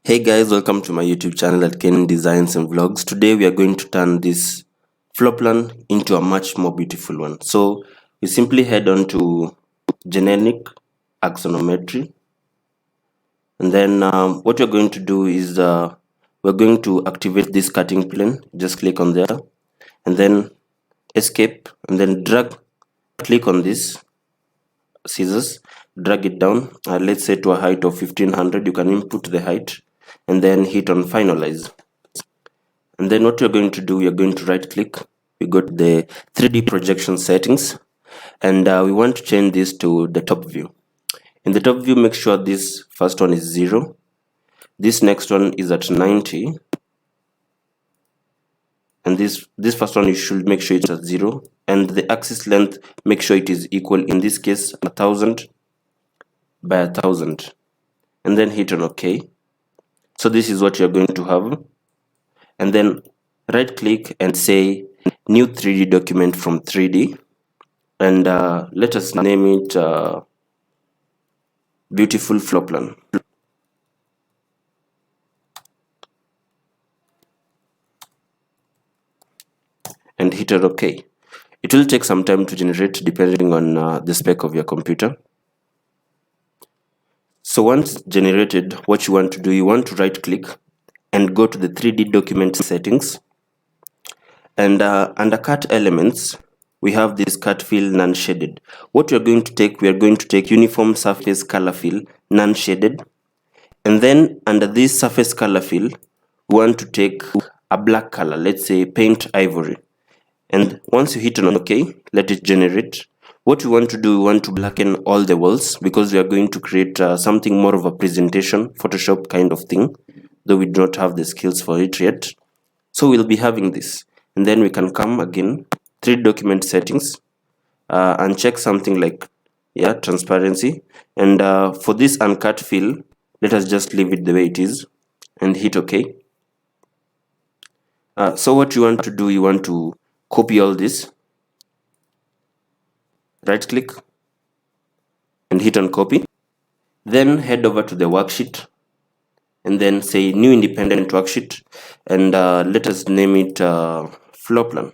Hey guys, welcome to my YouTube channel at Ken Designs and Vlogs. Today we are going to turn this floor plan into a much more beautiful one. So we simply head on to generic axonometry, and then what we're going to do is we're going to activate this cutting plane. Just click on there and then escape and then click on this scissors, drag it down, let's say to a height of 1500. You can input the height and then hit on finalize. And then what you're going to do, you're going to right click, we go to the 3D projection settings, and we want to change this to the top view. In the top view, make sure this first one is 0, this next one is at 90, and this first one you should make sure it's at 0, and the axis length, make sure it is equal, in this case 1000 by 1000, and then hit on OK. So this is what you're going to have, and then right click and say new 3D document from 3D, and let us name it beautiful floor plan. And hit on OK. It will take some time to generate depending on the spec of your computer. So once generated, what you want to do, you want to right click and go to the 3D document settings, and under cut elements we have this cut fill non-shaded. What we are going to take, we are going to take uniform surface color fill non-shaded, and then under this surface color fill we want to take a black color, let's say paint ivory. And once you hit on OK, let it generate. What we want to do, we want to blacken all the walls because we are going to create something more of a presentation, Photoshop kind of thing, though we do not have the skills for it yet. So we'll be having this, and then we can come again 3D document settings and check something like transparency, and for this uncut fill, let us just leave it the way it is and hit OK. So what you want to do, you want to copy all this, right click and hit on copy, then head over to the worksheet and then say new independent worksheet, and let us name it floor plan.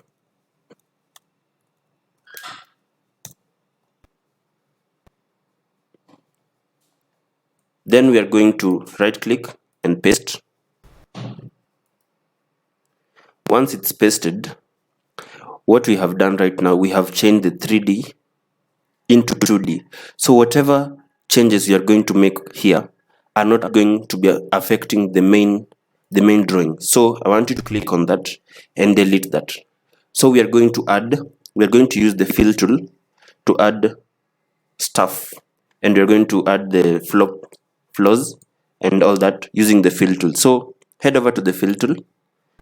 Then we are going to right click and paste. Once it's pasted, what we have done right now, we have changed the 3D into 2D. So whatever changes you are going to make here are not going to be affecting the main drawing. So I want you to click on that and delete that. So we are going to use the fill tool to add stuff, and we're going to add the floors and all that using the fill tool. So head over to the fill tool,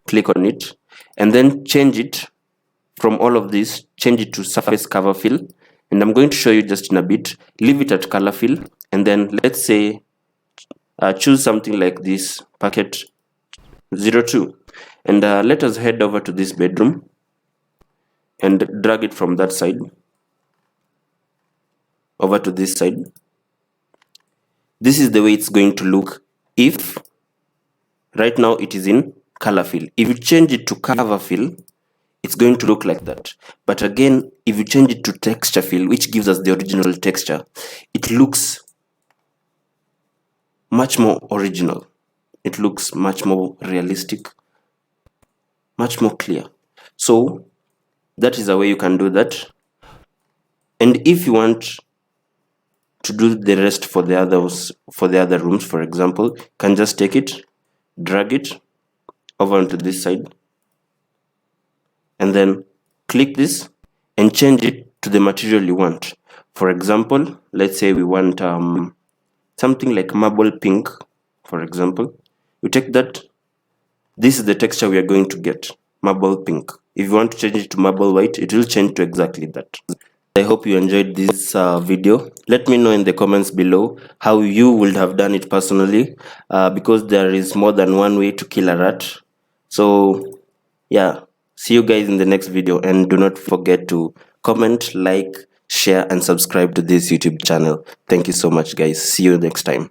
click on it, and then change it from all of this, change it to surface cover fill, and I'm going to show you just in a bit. Leave it at color fill, and then let's say choose something like this, packet 02, and let us head over to this bedroom and drag it from that side over to this side. This is the way it's going to look if right now it is in color fill. If you change it to cover fill, it's going to look like that. But again, if you change it to texture fill, which gives us the original texture, it looks much more original. It looks much more realistic, much more clear. So that is a way you can do that. And if you want to do the rest for the other rooms, for example, you can just take it, drag it over onto this side, and then click this and change it to the material you want. For example, let's say we want something like marble pink, for example. You take that, this is the texture we are going to get, marble pink. If you want to change it to marble white, it will change to exactly that. I hope you enjoyed this video. Let me know in the comments below how you would have done it personally, because there is more than one way to kill a rat. So yeah, see you guys in the next video, and do not forget to comment, like, share and subscribe to this YouTube channel. Thank you so much guys. See you next time.